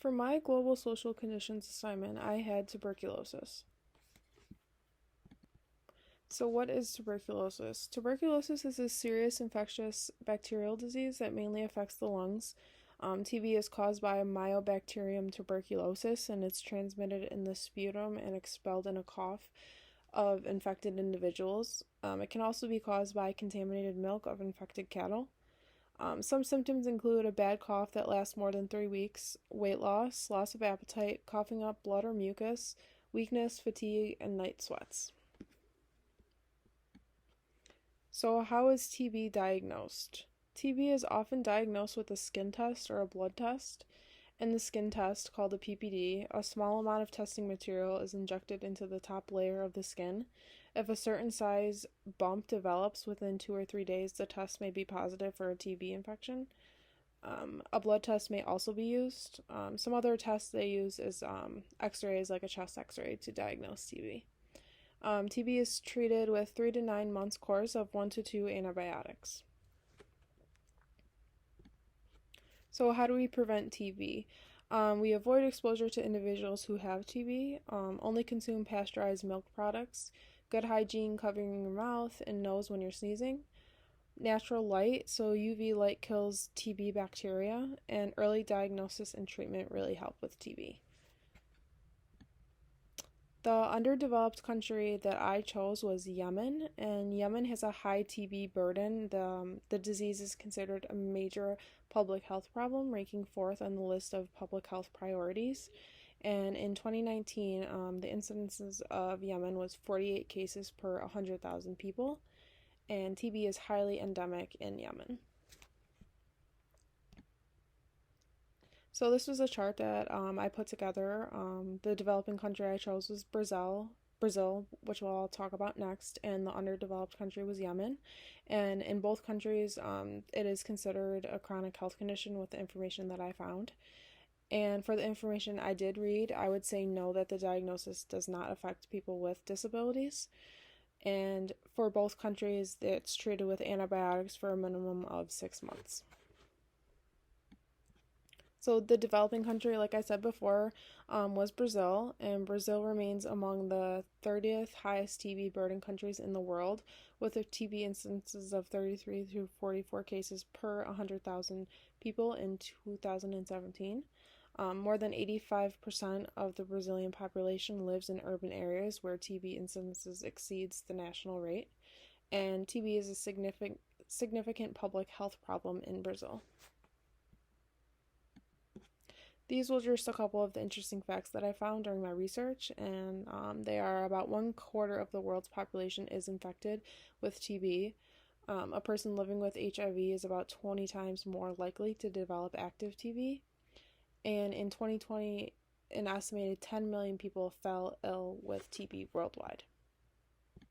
For my global social conditions assignment, I had tuberculosis. So, what is tuberculosis? Tuberculosis is a serious infectious bacterial disease that mainly affects the lungs. TB is caused by a mycobacterium tuberculosis, and it's transmitted in the sputum and expelled in a cough of infected individuals. It can also be caused by contaminated milk of infected cattle. Some symptoms include a bad cough that lasts more than 3 weeks, weight loss, loss of appetite, coughing up blood or mucus, weakness, fatigue, and night sweats. So, how is TB diagnosed? TB is often diagnosed with a skin test or a blood test. In the skin test, called a PPD, a small amount of testing material is injected into the top layer of the skin. If a certain size bump develops within 2 or 3 days, the test may be positive for a TB infection. A blood test may also be used. Some other tests they use is x-rays, like a chest x-ray, to diagnose TB. TB is treated with 3 to 9 months course of 1 to 2 antibiotics. So how do we prevent TB? We avoid exposure to individuals who have TB, only consume pasteurized milk products, good hygiene covering your mouth and nose when you're sneezing, natural light, so UV light kills TB bacteria, and early diagnosis and treatment really help with TB. The underdeveloped country that I chose was Yemen, and Yemen has a high TB burden. The disease is considered a major public health problem, ranking fourth on the list of public health priorities. And in 2019, the incidences of Yemen was 48 cases per 100,000 people, and TB is highly endemic in Yemen. So this was a chart that I put together. The developing country I chose was Brazil, which we'll talk about next, and the underdeveloped country was Yemen. And in both countries, it is considered a chronic health condition with the information that I found. And for the information I did read, I would say no, that the diagnosis does not affect people with disabilities. And for both countries, it's treated with antibiotics for a minimum of 6 months. So the developing country, like I said before, was Brazil, and Brazil remains among the 30th highest TB burden countries in the world, with TB instances of 33 to 44 cases per 100,000 people in 2017. More than 85% of the Brazilian population lives in urban areas where TB incidences exceeds the national rate, and TB is a significant public health problem in Brazil. These were just a couple of the interesting facts that I found during my research, and they are about 1/4 of the world's population is infected with TB. A person living with HIV is about 20 times more likely to develop active TB. And in 2020, an estimated 10 million people fell ill with TB worldwide.